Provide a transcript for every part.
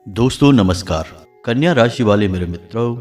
दोस्तों नमस्कार। कन्या राशि वाले मेरे मित्रों,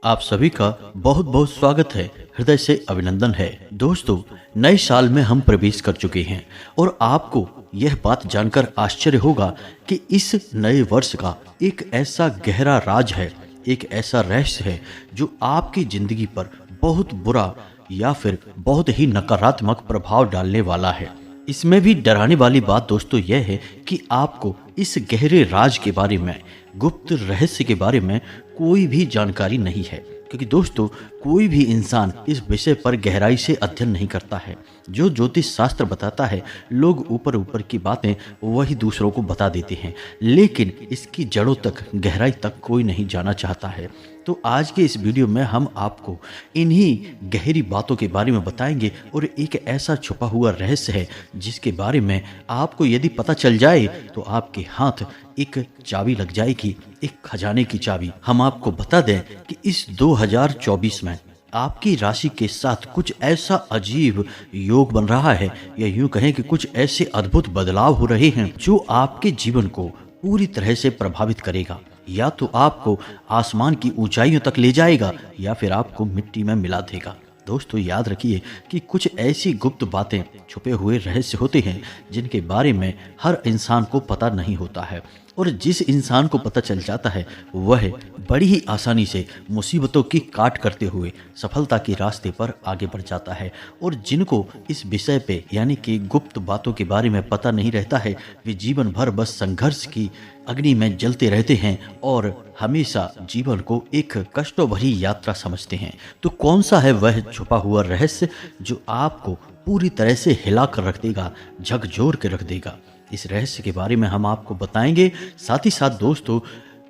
आप सभी का बहुत बहुत स्वागत है, हृदय से अभिनंदन है। दोस्तों, नए साल में हम प्रवेश कर चुके हैं और आपको यह बात जानकर आश्चर्य होगा कि इस नए वर्ष का एक ऐसा गहरा राज है, एक ऐसा रहस्य है जो आपकी जिंदगी पर बहुत बुरा या फिर बहुत ही नकारात्मक प्रभाव डालने वाला है। इसमें भी डराने वाली बात दोस्तों यह है कि आपको इस गहरे राज के बारे में, गुप्त रहस्य के बारे में कोई भी जानकारी नहीं है, क्योंकि दोस्तों कोई भी इंसान इस विषय पर गहराई से अध्ययन नहीं करता है। जो ज्योतिष शास्त्र बताता है, लोग ऊपर ऊपर की बातें वही दूसरों को बता देते हैं, लेकिन इसकी जड़ों तक, गहराई तक कोई नहीं जाना चाहता है। तो आज के इस वीडियो में हम आपको इन्हीं गहरी बातों के बारे में बताएंगे और एक ऐसा छुपा हुआ रहस्य है जिसके बारे में आपको यदि पता चल जाए तो आपके हाथ एक चाबी लग जाएगी, एक खजाने की चाबी। हम आपको बता दें कि इस 2024 में आपकी राशि के साथ कुछ ऐसा अजीब योग बन रहा है, या यूं कहें कि कुछ ऐसे अद्भुत बदलाव हो रहे हैं जो आपके जीवन को पूरी तरह से प्रभावित करेगा। या तो आपको आसमान की ऊंचाइयों तक ले जाएगा या फिर आपको मिट्टी में मिला देगा। दोस्तों याद रखिए कि कुछ ऐसी गुप्त बातें, छुपे हुए रहस्य होते हैं जिनके बारे में हर इंसान को पता नहीं होता है, और जिस इंसान को पता चल जाता है वह बड़ी ही आसानी से मुसीबतों की काट करते हुए सफलता के रास्ते पर आगे बढ़ जाता है। और जिनको इस विषय पे यानी कि गुप्त बातों के बारे में पता नहीं रहता है, वे जीवन भर बस संघर्ष की अग्नि में जलते रहते हैं और हमेशा जीवन को एक कष्टों भरी यात्रा समझते हैं। तो कौन सा है वह छुपा हुआ रहस्य जो आपको पूरी तरह से हिला कर रख देगा, झकझोर के रख देगा? इस रहस्य के बारे में हम आपको बताएंगे। साथ ही साथ दोस्तों,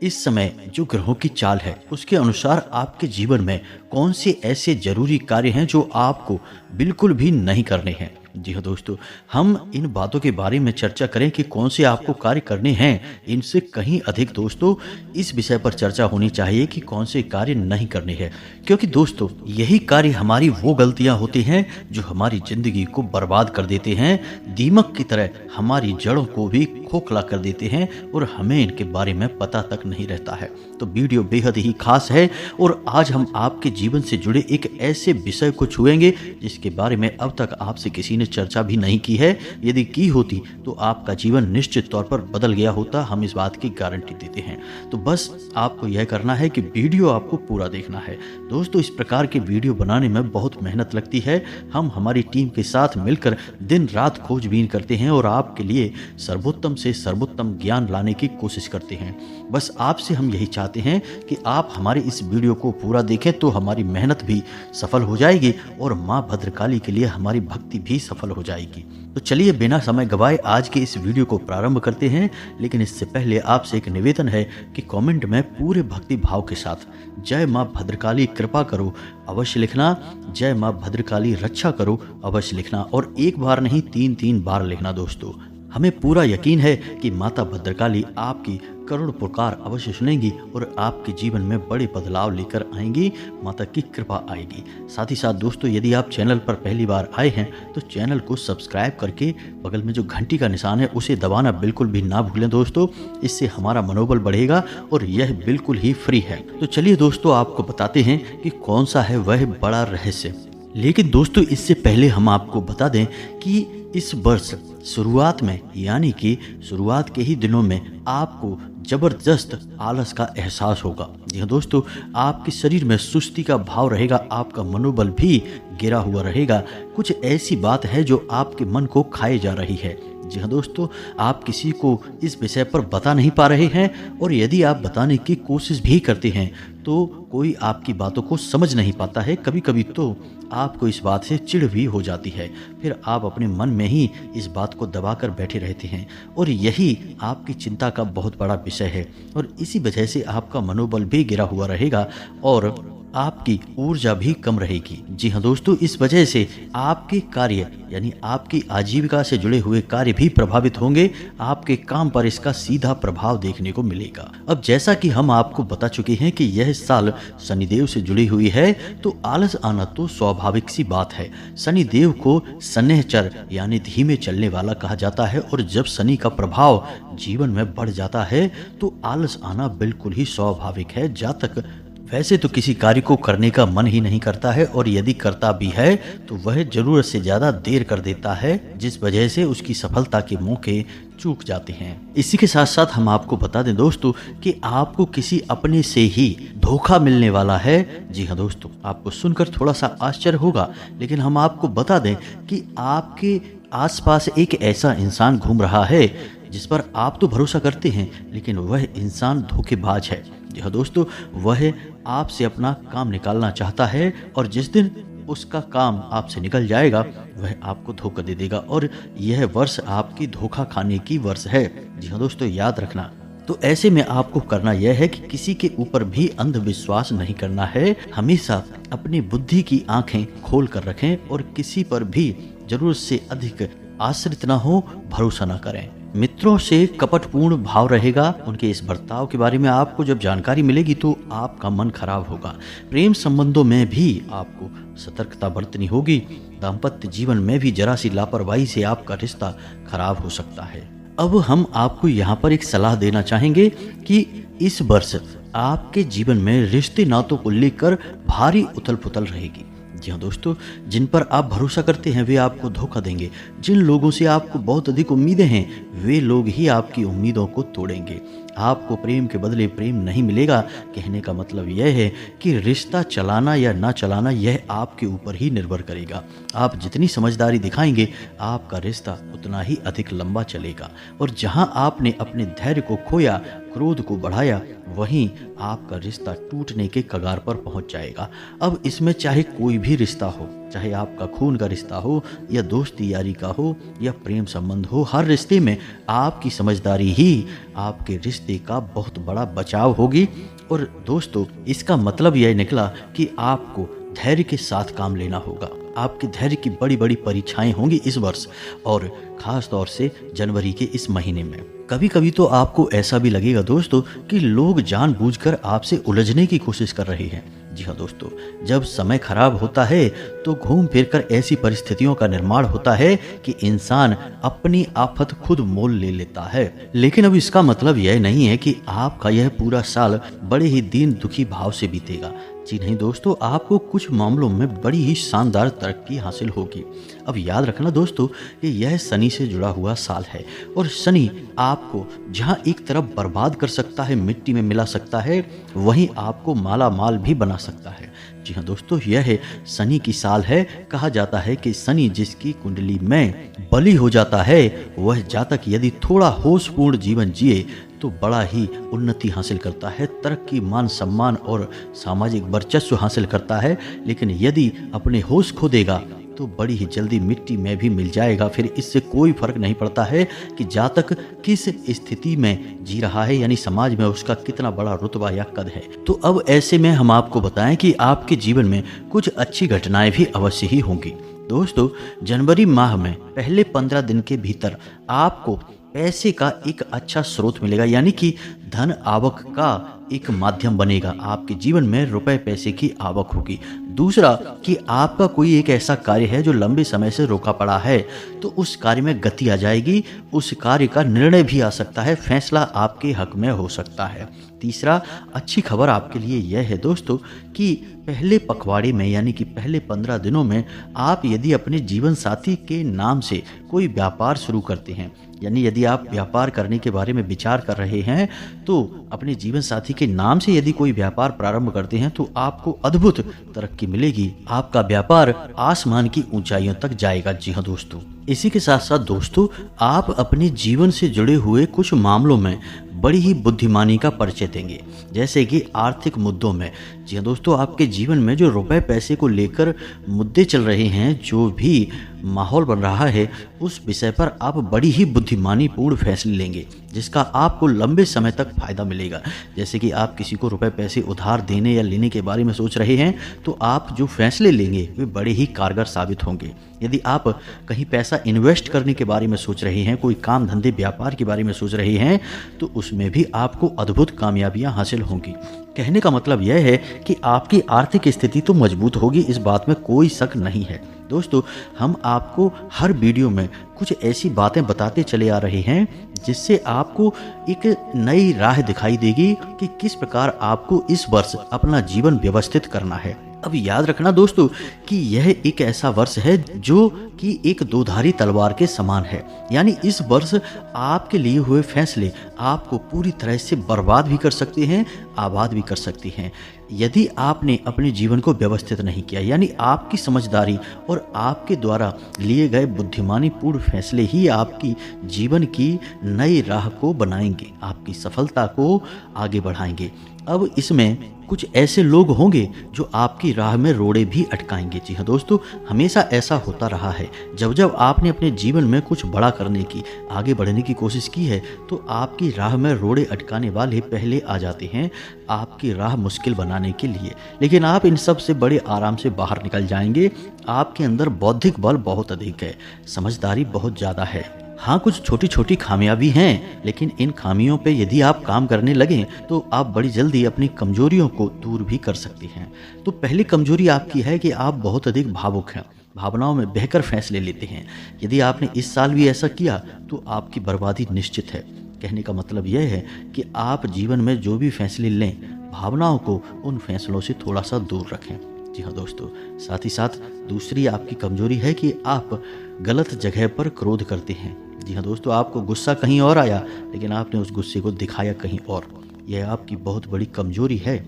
इस समय जो ग्रहों की चाल है उसके अनुसार आपके जीवन में कौन से ऐसे जरूरी कार्य हैं जो आपको बिल्कुल भी नहीं करने हैं। जी हाँ दोस्तों, हम इन बातों के बारे में चर्चा करें कि कौन से आपको कार्य करने हैं। इनसे कहीं अधिक दोस्तों इस विषय पर चर्चा होनी चाहिए कि कौन से कार्य नहीं करने हैं, क्योंकि दोस्तों यही कार्य हमारी वो गलतियां होती हैं जो हमारी जिंदगी को बर्बाद कर देते हैं, दीमक की तरह हमारी जड़ों को भी खोखला कर देते हैं और हमें इनके बारे में पता तक नहीं रहता है। तो वीडियो बेहद ही खास है और आज हम आपके जीवन से जुड़े एक ऐसे विषय को छुएंगे जिसके बारे में अब तक आपसे किसी ने चर्चा भी नहीं की है। यदि की होती तो आपका जीवन निश्चित तौर पर बदल गया होता, हम इस बात की गारंटी देते हैं। तो बस आपको यह करना है कि वीडियो आपको पूरा देखना है। दोस्तों इस प्रकार के वीडियो बनाने में बहुत मेहनत लगती है। हम हमारी टीम के साथ मिलकर दिन रात खोजबीन करते हैं और आपके लिए सर्वोत्तम से सर्वोत्तम ज्ञान लाने की कोशिश करते हैं। बस आपसे हम यही चाहते हैं कि आप हमारे इस वीडियो को पूरा देखें तो हमारी मेहनत भी सफल हो जाएगी और माँ भद्रकाली के लिए हमारी भक्ति भी सफल हो जाएगी। तो चलिए बिना समय गवाए आज के इस वीडियो को प्रारंभ करते हैं। लेकिन इससे पहले आपसे एक निवेदन है कि कमेंट में पूरे भक्ति भाव के साथ जय माँ भद्रकाली कृपा करो अवश्य लिखना, जय माँ भद्रकाली रक्षा करो अवश्य लिखना, और एक बार नहीं 3-3 बार लिखना। दोस्तों हमें पूरा यकीन है कि माता भद्रकाली आपकी करुण पुकार अवश्य सुनेंगी और आपके जीवन में बड़े बदलाव लेकर आएंगी, माता की कृपा आएगी। साथ ही साथ दोस्तों यदि आप चैनल पर पहली बार आए हैं तो चैनल को सब्सक्राइब करके बगल में जो घंटी का निशान है उसे दबाना बिल्कुल भी ना भूलें दोस्तों, इससे हमारा मनोबल बढ़ेगा और यह बिल्कुल ही फ्री है। तो चलिए दोस्तों आपको बताते हैं कि कौन सा है वह बड़ा रहस्य। लेकिन दोस्तों इससे पहले हम आपको बता दें कि इस वर्ष शुरुआत में यानी कि शुरुआत के ही दिनों में आपको जबरदस्त आलस का एहसास होगा। जी हाँ दोस्तों, आपके शरीर में सुस्ती का भाव रहेगा, आपका मनोबल भी गिरा हुआ रहेगा। कुछ ऐसी बात है जो आपके मन को खाए जा रही है। जी हाँ दोस्तों, आप किसी को इस विषय पर बता नहीं पा रहे हैं और यदि आप बताने की कोशिश भी करते हैं तो कोई आपकी बातों को समझ नहीं पाता है। कभी कभी तो आपको इस बात से चिढ़ भी हो जाती है, फिर आप अपने मन में ही इस बात को दबा कर बैठे रहते हैं और यही आपकी चिंता का बहुत बड़ा विषय है और इसी वजह से आपका मनोबल भी गिरा हुआ रहेगा और आपकी ऊर्जा भी कम रहेगी। जी हाँ दोस्तों, इस वजह से आपके कार्य यानी आपकी आजीविका से जुड़े हुए कार्य भी प्रभावित होंगे। आपके काम पर इसका सीधा प्रभाव देखने को मिलेगा। अब जैसा कि हम आपको बता चुके हैं कि यह साल शनिदेव से जुड़ी हुई है, तो आलस आना तो स्वाभाविक सी बात है। शनिदेव को शनैचर यानी धीमे चलने वाला कहा जाता है, और जब शनि का प्रभाव जीवन में बढ़ जाता है तो आलस आना बिल्कुल ही स्वाभाविक है। जातक वैसे तो किसी कार्य को करने का मन ही नहीं करता है, और यदि करता भी है तो वह जरूरत से ज्यादा देर कर देता है, जिस वजह से उसकी सफलता के मौके चूक जाते हैं। इसी के साथ साथ हम आपको बता दें दोस्तों कि आपको किसी अपने से ही धोखा मिलने वाला है। जी हाँ दोस्तों, आपको सुनकर थोड़ा सा आश्चर्य होगा, लेकिन हम आपको बता दें कि आपके आसपास एक ऐसा इंसान घूम रहा है जिस पर आप तो भरोसा करते हैं, लेकिन वह इंसान धोखेबाज है। जी हाँ दोस्तों, वह आपसे अपना काम निकालना चाहता है, और जिस दिन उसका काम आपसे निकल जाएगा वह आपको धोखा दे देगा, और यह वर्ष आपकी धोखा खाने की वर्ष है। जी हाँ दोस्तों, याद रखना। तो ऐसे में आपको करना यह है कि किसी के ऊपर भी अंधविश्वास नहीं करना है। हमेशा अपनी बुद्धि की आंखें खोल कर रखें, और किसी पर भी जरूरत से अधिक आश्रित ना हो, भरोसा ना करें। मित्रों से कपटपूर्ण भाव रहेगा। उनके इस बर्ताव के बारे में आपको जब जानकारी मिलेगी तो आपका मन खराब होगा। प्रेम संबंधों में भी आपको सतर्कता बरतनी होगी। दाम्पत्य जीवन में भी जरा सी लापरवाही से आपका रिश्ता खराब हो सकता है। अब हम आपको यहाँ पर एक सलाह देना चाहेंगे कि इस वर्ष आपके जीवन में रिश्ते नातों को लेकर भारी उथल पुथल रहेगी। जी हाँ दोस्तों, जिन पर आप भरोसा करते हैं वे आपको धोखा देंगे। जिन लोगों से आपको बहुत अधिक उम्मीदें हैं वे लोग ही आपकी उम्मीदों को तोड़ेंगे। आपको प्रेम के बदले प्रेम नहीं मिलेगा। कहने का मतलब यह है कि रिश्ता चलाना या ना चलाना यह आपके ऊपर ही निर्भर करेगा। आप जितनी समझदारी दिखाएंगे आपका रिश्ता उतना ही अधिक लंबा चलेगा, और जहां आपने अपने धैर्य को खोया, क्रोध को बढ़ाया, वहीं आपका रिश्ता टूटने के कगार पर पहुंच जाएगा। अब इसमें चाहे कोई भी रिश्ता हो, चाहे आपका खून का रिश्ता हो या दोस्ती यारी का हो या प्रेम संबंध हो, हर रिश्ते में आपकी समझदारी ही आपके रिश्ते का बहुत बड़ा बचाव होगी। और दोस्तों, इसका मतलब यह निकला कि आपको धैर्य के साथ काम लेना होगा। आपके धैर्य की बड़ी बड़ी परीक्षाएं होंगी इस वर्ष, और खास तौर से जनवरी के इस महीने में। कभी कभी तो आपको ऐसा भी लगेगा दोस्तों कि लोग जानबूझकर आपसे उलझने की कोशिश कर रहे हैं। जी हाँ दोस्तों, जब समय खराब होता है तो घूम फिरकर ऐसी परिस्थितियों का निर्माण होता है कि इंसान अपनी आफत खुद मोल ले लेता है। लेकिन अब इसका मतलब यह नहीं है कि आपका यह पूरा साल बड़े ही दीन दुखी भाव से बीतेगा। जी नहीं दोस्तों, आपको कुछ मामलों में बड़ी ही शानदार तरक्की हासिल होगी। अब याद रखना दोस्तों कि यह शनि से जुड़ा हुआ साल है, और शनि आपको जहां एक तरफ बर्बाद कर सकता है, मिट्टी में मिला सकता है, वहीं आपको माला माल भी बना सकता है। जी हाँ दोस्तों, यह शनि की साल है। कहा जाता है कि शनि जिसकी कुंडली में बली हो जाता है, वह जातक यदि थोड़ा होशपूर्ण जीवन जिए तो बड़ा ही उन्नति हासिल करता है, तरक्की, मान सम्मान और सामाजिक वर्चस्व हासिल करता है। लेकिन यदि अपने होश खो देगा तो बड़ी ही जल्दी मिट्टी में भी मिल जाएगा। फिर इससे कोई फर्क नहीं पड़ता है कि जातक किस स्थिति में जी रहा है, यानी समाज में उसका कितना बड़ा रुतबा या कद है। तो अब ऐसे में हम आपको बताएं कि आपके जीवन में कुछ अच्छी घटनाएं भी अवश्य ही होंगी। दोस्तों, जनवरी माह में पहले 15 दिन के भीतर आपको पैसे का एक अच्छा स्रोत मिलेगा, यानी कि धन आवक का एक माध्यम बनेगा। आपके जीवन में रुपए पैसे की आवक होगी। दूसरा कि आपका कोई एक ऐसा कार्य है जो लंबे समय से रोका पड़ा है, तो उस कार्य में गति आ जाएगी। उस कार्य का निर्णय भी आ सकता है, फैसला आपके हक में हो सकता है। तीसरा, अच्छी खबर आपके लिए यह है दोस्तों कि पहले पखवाड़े में यानी कि पहले 15 दिनों में आप यदि अपने जीवन साथी के नाम से कोई व्यापार शुरू करते हैं, यानी यदि आप व्यापार करने के बारे में विचार कर रहे हैं, तो अपने जीवन साथी के नाम से यदि कोई व्यापार प्रारंभ करते हैं तो आपको अद्भुत तरक्की मिलेगी। आपका व्यापार आसमान की ऊंचाइयों तक जाएगा। जी हाँ दोस्तों, इसी के साथ साथ दोस्तों, आप अपने जीवन से जुड़े हुए कुछ मामलों में बड़ी ही बुद्धिमानी का परिचय देंगे, जैसे कि आर्थिक मुद्दों में। जी हाँ दोस्तों, आपके जीवन में जो रुपए पैसे को लेकर मुद्दे चल रहे हैं, जो भी माहौल बन रहा है, उस विषय पर आप बड़ी ही बुद्धिमानी पूर्ण फैसले लेंगे, जिसका आपको लंबे समय तक फायदा मिलेगा। जैसे कि आप किसी को रुपए पैसे उधार देने या लेने के बारे में सोच रहे हैं, तो आप जो फैसले लेंगे वे बड़े ही कारगर साबित होंगे। यदि आप कहीं पैसा इन्वेस्ट करने के बारे में सोच रहे हैं, कोई काम धंधे व्यापार के बारे में सोच रहे हैं, तो उसमें भी आपको अद्भुत कामयाबियां हासिल होंगी। कहने का मतलब यह है कि आपकी आर्थिक स्थिति तो मजबूत होगी, इस बात में कोई शक नहीं है। दोस्तों, हम आपको हर वीडियो में कुछ ऐसी बातें बताते चले आ रहे हैं जिससे आपको एक नई राह दिखाई देगी कि किस प्रकार आपको इस वर्ष अपना जीवन व्यवस्थित करना है। अब याद रखना दोस्तों कि यह एक ऐसा वर्ष है जो कि एक दोधारी तलवार के समान है। यानी इस वर्ष आपके लिए हुए फैसले आपको पूरी तरह से बर्बाद भी कर सकते हैं, आबाद भी कर सकते हैं। यदि आपने अपने जीवन को व्यवस्थित नहीं किया, यानी आपकी समझदारी और आपके द्वारा लिए गए बुद्धिमानी पूर्ण फैसले ही आपकी जीवन की नई राह को बनाएंगे, आपकी सफलता को आगे बढ़ाएंगे। अब इसमें कुछ ऐसे लोग होंगे जो आपकी राह में रोड़े भी अटकाएंगे। जी हाँ दोस्तों, हमेशा ऐसा होता रहा है। जब जब आपने अपने जीवन में कुछ बड़ा करने की, आगे बढ़ने की कोशिश की है, तो आपकी राह में रोड़े अटकाने वाले पहले आ जाते हैं आपकी राह मुश्किल बनाने के लिए। लेकिन आप इन सब से बड़े आराम से बाहर निकल जाएंगे। आपके अंदर बौद्धिक बल बहुत अधिक है, समझदारी बहुत ज़्यादा है। हाँ, कुछ छोटी छोटी खामियां भी हैं, लेकिन इन खामियों पे यदि आप काम करने लगें तो आप बड़ी जल्दी अपनी कमजोरियों को दूर भी कर सकती हैं। तो पहली कमजोरी आपकी है कि आप बहुत अधिक भावुक हैं, भावनाओं में बहकर फैसले लेते हैं। यदि आपने इस साल भी ऐसा किया तो आपकी बर्बादी निश्चित है। कहने का मतलब यह है कि आप जीवन में जो भी फैसले लें, भावनाओं को उन फैसलों से थोड़ा सा दूर रखें। जी हाँ दोस्तों, साथ ही साथ दूसरी आपकी कमजोरी है कि आप गलत जगह पर क्रोध करते हैं। जी हाँ दोस्तों, आपको गुस्सा कहीं और आया, लेकिन आपने उस गुस्से को दिखाया कहीं और। यह आपकी बहुत बड़ी कमजोरी है।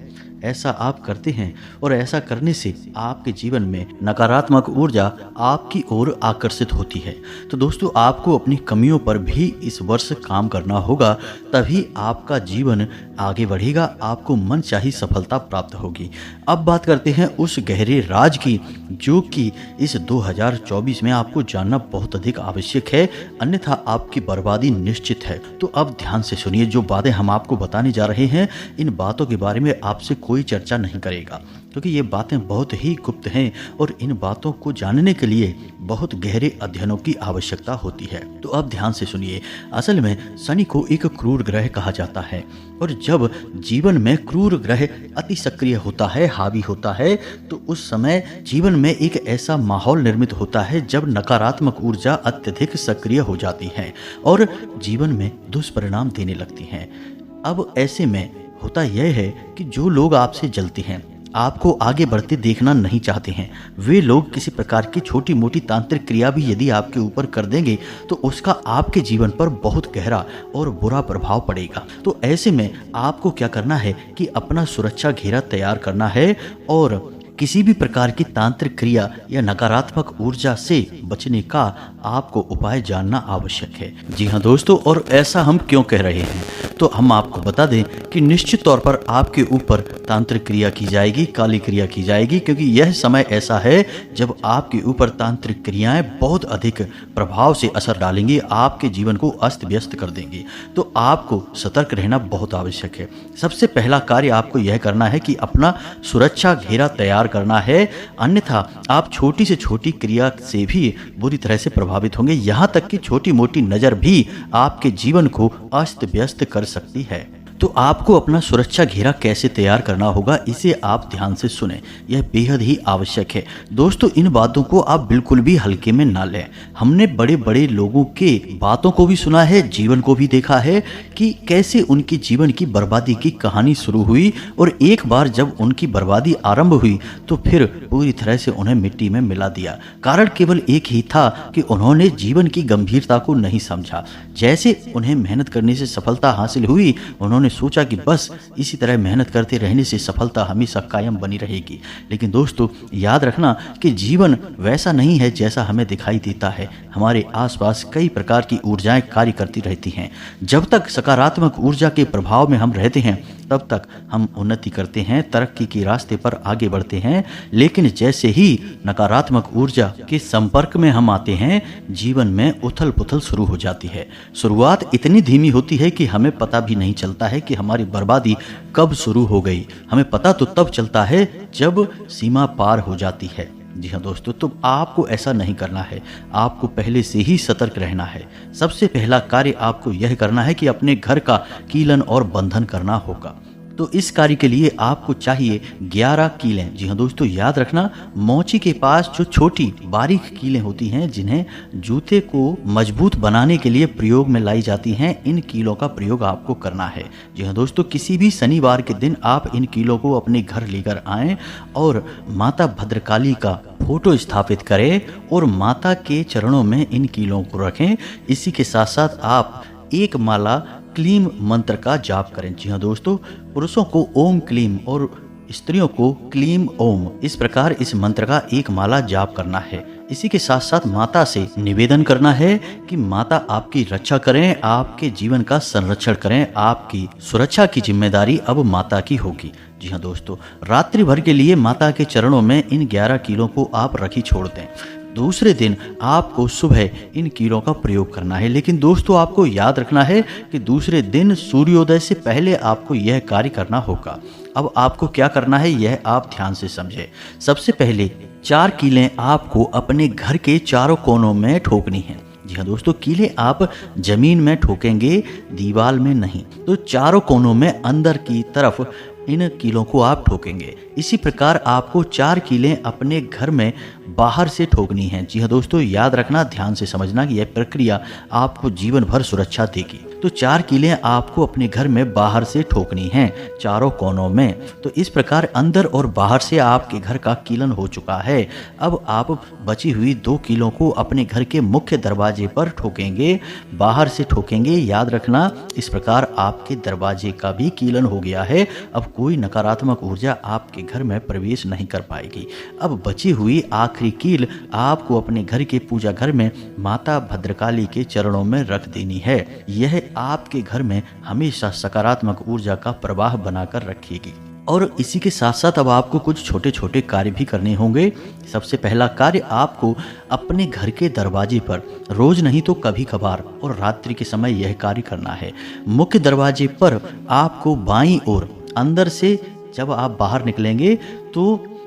ऐसा आप करते हैं और ऐसा करने से आपके जीवन में नकारात्मक ऊर्जा आपकी ओर आकर्षित होती है। तो दोस्तों, आपको अपनी कमियों पर भी इस वर्ष काम करना होगा, तभी आपका जीवन आगे बढ़ेगा, आपको मनचाही सफलता प्राप्त होगी। अब बात करते हैं उस गहरे राज की, जो कि इस 2024 में आपको जानना बहुत अधिक आवश्यक है, अन्यथा आपकी बर्बादी निश्चित है। तो अब ध्यान से सुनिए, जो बातें हम आपको बताने जा रहे हैं, इन बातों के बारे में आपसे कोई चर्चा नहीं करेगा, क्योंकि ये बातें बहुत ही गुप्त हैं और इन बातों को जानने के लिए बहुत गहरे अध्ययनों की आवश्यकता होती है। तो अब ध्यान से सुनिए। असल में शनि को एक क्रूर ग्रह कहा जाता है, और जब जीवन में क्रूर ग्रह अति सक्रिय होता है, हावी होता है, तो उस समय जीवन में एक ऐसा माहौल निर्मित होता है जब नकारात्मक ऊर्जा अत्यधिक सक्रिय हो जाती है और जीवन में दुष्परिणाम देने लगती हैं। अब ऐसे में होता यह है कि जो लोग आपसे जलते हैं, आपको आगे बढ़ते देखना नहीं चाहते हैं, वे लोग किसी प्रकार की छोटी मोटी तांत्रिक क्रिया भी यदि आपके ऊपर कर देंगे तो उसका आपके जीवन पर बहुत गहरा और बुरा प्रभाव पड़ेगा। तो ऐसे में आपको क्या करना है कि अपना सुरक्षा घेरा तैयार करना है और किसी भी प्रकार की तांत्रिक क्रिया या नकारात्मक ऊर्जा से बचने का आपको उपाय जानना आवश्यक है। जी हाँ दोस्तों, और ऐसा हम क्यों कह रहे हैं, तो हम आपको बता दें कि निश्चित तौर पर आपके ऊपर तांत्रिक क्रिया की जाएगी, काली क्रिया की जाएगी, क्योंकि यह समय ऐसा है जब आपके ऊपर तांत्रिक क्रियाएं बहुत अधिक प्रभाव से असर डालेंगी, आपके जीवन को अस्त व्यस्त कर देंगी। तो आपको सतर्क रहना बहुत आवश्यक है। सबसे पहला कार्य आपको यह करना है कि अपना सुरक्षा घेरा तैयार करना है, अन्यथा आप छोटी से छोटी क्रिया से भी बुरी तरह से प्रभावित होंगे। यहाँ तक कि छोटी मोटी नज़र भी आपके जीवन को अस्त व्यस्त कर सकती है। तो आपको अपना सुरक्षा घेरा कैसे तैयार करना होगा, इसे आप ध्यान से सुने, यह बेहद ही आवश्यक है। दोस्तों, इन बातों को आप बिल्कुल भी हल्के में ना लें। हमने बड़े बड़े लोगों के बातों को भी सुना है, जीवन को भी देखा है कि कैसे उनकी जीवन की बर्बादी की कहानी शुरू हुई, और एक बार जब उनकी बर्बादी आरंभ हुई तो फिर पूरी तरह से उन्हें मिट्टी में मिला दिया। कारण केवल एक ही था कि उन्होंने जीवन की गंभीरता को नहीं समझा। जैसे उन्हें मेहनत करने से सफलता हासिल हुई, उन्होंने उन्होंने सोचा कि बस इसी तरह मेहनत करते रहने से सफलता हमेशा कायम बनी रहेगी। लेकिन दोस्तों याद रखना कि जीवन वैसा नहीं है जैसा हमें दिखाई देता है। हमारे आसपास कई प्रकार की ऊर्जाएं कार्य करती रहती हैं। जब तक सकारात्मक ऊर्जा के प्रभाव में हम रहते हैं तब तक हम उन्नति करते हैं, तरक्की के रास्ते पर आगे बढ़ते हैं। लेकिन जैसे ही नकारात्मक ऊर्जा के संपर्क में हम आते हैं, जीवन में उथल पुथल शुरू हो जाती है। शुरुआत इतनी धीमी होती है कि हमें पता भी नहीं चलता है कि हमारी बर्बादी कब शुरू हो गई। हमें पता तो तब चलता है जब सीमा पार हो जाती है। जी हाँ दोस्तों, तो आपको ऐसा नहीं करना है। आपको पहले से ही सतर्क रहना है। सबसे पहला कार्य आपको यह करना है कि अपने घर का कीलन और बंधन करना होगा। तो इस कार्य के लिए आपको चाहिए 11 कीलें। जी हाँ दोस्तों, याद रखना मोची के पास जो छोटी बारीक कीलें होती हैं जिन्हें जूते को मजबूत बनाने के लिए प्रयोग में लाई जाती हैं, इन कीलों का प्रयोग आपको करना है। जी हाँ दोस्तों, किसी भी शनिवार के दिन आप इन कीलों को अपने घर लेकर आएं और माता भद्रकाली का फोटो स्थापित करें और माता के चरणों में इन कीलों को रखें। इसी के साथ साथ आप एक माला क्लीम मंत्र का जाप करें। जी हाँ दोस्तों, पुरुषों को ओम क्लीम और स्त्रियों को क्लीम ओम, इस प्रकार इस मंत्र का एक माला जाप करना है। इसी के साथ साथ माता से निवेदन करना है कि माता आपकी रक्षा करें, आपके जीवन का संरक्षण करें। आपकी सुरक्षा की जिम्मेदारी अब माता की होगी। जी हाँ दोस्तों, रात्रि भर के लिए माता के चरणों में इन 11 कीलों को आप रखी छोड़ दें। दूसरे दिन आपको सुबह इन कीलों का प्रयोग करना है। लेकिन दोस्तों आपको याद रखना है कि दूसरे दिन सूर्योदय से पहले आपको यह कार्य करना होगा। अब आपको क्या करना है यह आप ध्यान से समझें। सबसे पहले 4 कीलें आपको अपने घर के चारों कोनों में ठोकनी है। जी हाँ दोस्तों, कीलें आप जमीन में ठोकेंगे, दीवार में नहीं। तो चारों कोनों में अंदर की तरफ इन कीलों को आप ठोकेंगे। इसी प्रकार आपको 4 कीलें अपने घर में बाहर से ठोकनी हैं। जी हाँ दोस्तों, याद रखना, ध्यान से समझना कि यह प्रक्रिया आपको जीवन भर सुरक्षा देगी। तो 4 कीलें आपको अपने घर में बाहर से ठोकनी हैं, चारों कोनों में। तो इस प्रकार अंदर और बाहर से आपके घर का कीलन हो चुका है। अब आप बची हुई 2 कीलों को अपने घर के मुख्य दरवाजे पर ठोकेंगे, बाहर से ठोकेंगे। याद रखना, इस प्रकार आपके दरवाजे का भी कीलन हो गया है। अब कोई नकारात्मक ऊर्जा आपके घर में प्रवेश नहीं कर पाएगी। अब बची हुई आखिरी कील आपको अपने घर के पूजा घर में माता भद्रकाली के चरणों में रख देनी है। यह आपके घर में हमेशा सकारात्मक ऊर्जा का प्रवाह बनाकर रखेगी। और इसी के साथ साथ अब आपको कुछ छोटे छोटे कार्य भी करने होंगे। सबसे पहला कार्य, आपको अपने घर के दरवाजे पर रोज नहीं तो कभी कभार और रात्रि के समय यह कार्य करना है। मुख्य दरवाजे पर आपको बाईं ओर अंदर से जब आप बाहर निकलेंगे तो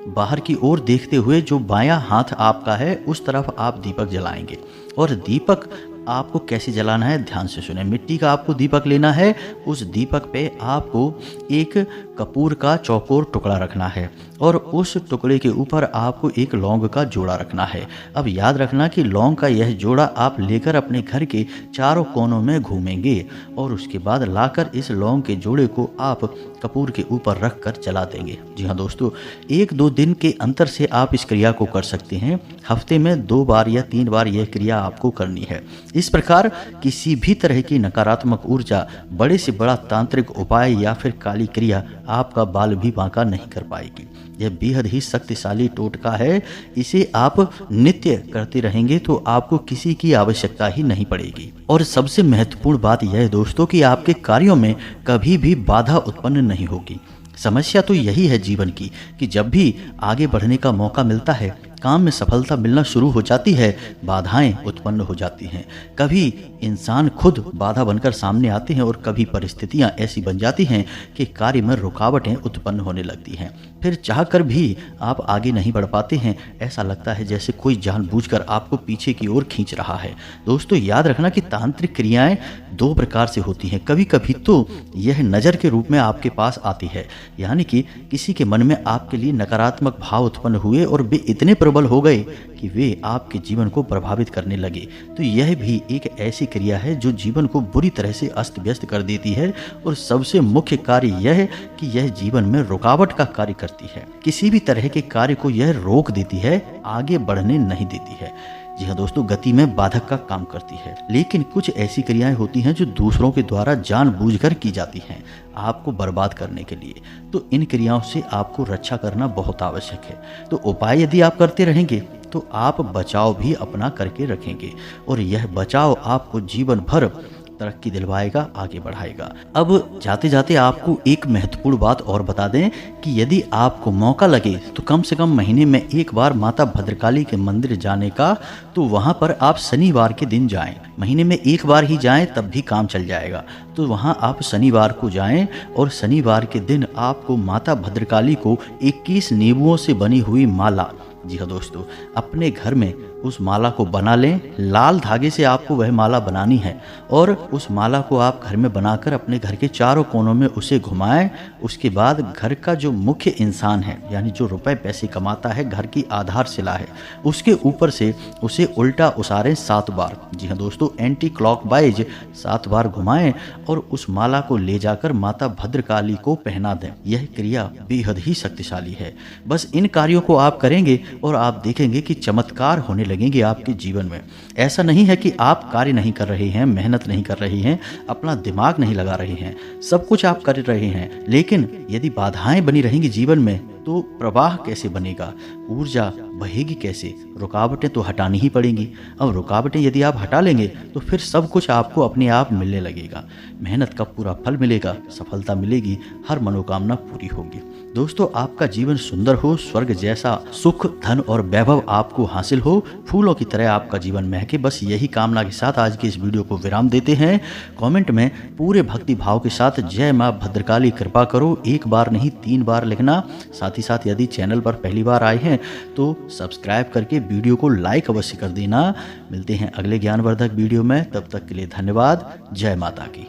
बाहर की ओर देखते हुए जो बायां हाथ आपका है उस तरफ आप दीपक जलाएंगे। और दीपक आपको कैसे जलाना है ध्यान से सुने। मिट्टी का आपको दीपक लेना है। उस दीपक पे आपको एक कपूर का चौकोर टुकड़ा रखना है और उस टुकड़े के ऊपर आपको एक लौंग का जोड़ा रखना है। अब याद रखना कि लौंग का यह जोड़ा आप लेकर अपने घर के चारों कोनों में घूमेंगे और उसके बाद लाकर इस लौंग के जोड़े को आप कपूर के ऊपर रख कर जला देंगे। जी हाँ दोस्तों, 1-2 दिन के अंतर से आप इस क्रिया को कर सकते हैं। हफ्ते में 2 बार या 3 बार यह क्रिया आपको करनी है। इस प्रकार किसी भी तरह की नकारात्मक ऊर्जा, बड़े से बड़ा तांत्रिक उपाय या फिर काली क्रिया आपका बाल भी बांका नहीं कर पाएगी। यह बेहद ही शक्तिशाली टोटका है। इसे आप नित्य करते रहेंगे तो आपको किसी की आवश्यकता ही नहीं पड़ेगी। और सबसे महत्वपूर्ण बात यह है दोस्तों कि आपके कार्यों में कभी भी बाधा उत्पन्न नहीं होगी। समस्या तो यही है जीवन की कि जब भी आगे बढ़ने का मौका मिलता है, काम में सफलता मिलना शुरू हो जाती है, बाधाएं उत्पन्न हो जाती हैं। कभी इंसान खुद बाधा बनकर सामने आते हैं और कभी परिस्थितियां ऐसी बन जाती हैं कि कार्य में रुकावटें उत्पन्न होने लगती हैं। फिर चाहकर भी आप आगे नहीं बढ़ पाते हैं। ऐसा लगता है जैसे कोई जानबूझकर आपको पीछे की ओर खींच रहा है। दोस्तों याद रखना कि तांत्रिक क्रियाएं 2 प्रकार से होती हैं। कभी कभी तो यह नज़र के रूप में आपके पास आती है, यानी कि किसी के मन में आपके लिए नकारात्मक भाव उत्पन्न हुए और वे इतने प्रबल हो गए कि वे आपके जीवन को प्रभावित करने लगे। तो यह भी एक ऐसी क्रिया है जो जीवन को बुरी तरह से अस्त व्यस्त कर देती है। और सबसे मुख्य कार्य यह है कि यह जीवन में रुकावट का कार्य करती है। किसी भी तरह के कार्य को यह रोक देती है, आगे बढ़ने नहीं देती है। जी हाँ दोस्तों, गति में बाधक का काम करती है। लेकिन कुछ ऐसी क्रियाएं होती हैं जो दूसरों के द्वारा जानबूझकर की जाती हैं आपको बर्बाद करने के लिए। तो इन क्रियाओं से आपको रक्षा करना बहुत आवश्यक है। तो उपाय यदि आप करते रहेंगे तो आप बचाव भी अपना करके रखेंगे और यह बचाव आपको जीवन भर तरक्की दिलवाएगा, आगे बढ़ाएगा। अब जाते जाते आपको एक महत्वपूर्ण बात और बता दें कि यदि आपको मौका लगे तो कम से कम महीने में एक बार माता भद्रकाली के मंदिर जाने का, तो वहां पर आप शनिवार के दिन जाएं। महीने में एक बार ही जाएं तब भी काम चल जाएगा। तो वहां आप शनिवार को जाएं और शनिवार के दिन आपको माता भद्रकाली को 21 नींबुओं से बनी हुई माला, जी हाँ दोस्तों, अपने घर में उस माला को बना लें। लाल धागे से आपको वह माला बनानी है और उस माला को आप घर में बनाकर अपने घर के चारों कोनों में उसे घुमाएं। उसके बाद घर का जो मुख्य इंसान है, यानी जो रुपए पैसे कमाता है, घर की आधारशिला है, उसके ऊपर से उसे उल्टा उसारें 7 बार। जी हाँ दोस्तों, एंटी क्लॉकवाइज 7 बार घुमाएं और उस माला को ले जाकर माता भद्रकाली को पहना दें। यह क्रिया बेहद ही शक्तिशाली है। बस इन कार्यों को आप करेंगे और आप देखेंगे कि चमत्कार होने लगेंगे आपके जीवन में। ऐसा नहीं है कि आप कार्य नहीं कर रहे हैं, मेहनत नहीं कर रहे हैं, अपना दिमाग नहीं लगा रहे हैं, सब कुछ आप कर रहे हैं, लेकिन यदि बाधाएं बनी रहेंगी जीवन में तो प्रवाह कैसे बनेगा, ऊर्जा बहेगी कैसे? रुकावटें तो हटानी ही पड़ेंगी। अब रुकावटें यदि आप हटा लेंगे तो फिर सब कुछ आपको अपने आप मिलने लगेगा। मेहनत का पूरा फल मिलेगा, सफलता मिलेगी, हर मनोकामना पूरी होगी। दोस्तों, आपका जीवन सुंदर हो, स्वर्ग जैसा सुख, धन और वैभव आपको हासिल हो, फूलों की तरह आपका जीवन महके। बस यही कामना के साथ आज की इस वीडियो को विराम देते हैं। कमेंट में पूरे भक्ति भाव के साथ जय मां भद्रकाली कृपा करो 1 बार नहीं 3 बार लिखना। साथ ही साथ यदि चैनल पर पहली बार आए हैं तो सब्सक्राइब करके वीडियो को लाइक अवश्य कर देना। मिलते हैं अगले ज्ञानवर्धक वीडियो में, तब तक के लिए धन्यवाद। जय माता की।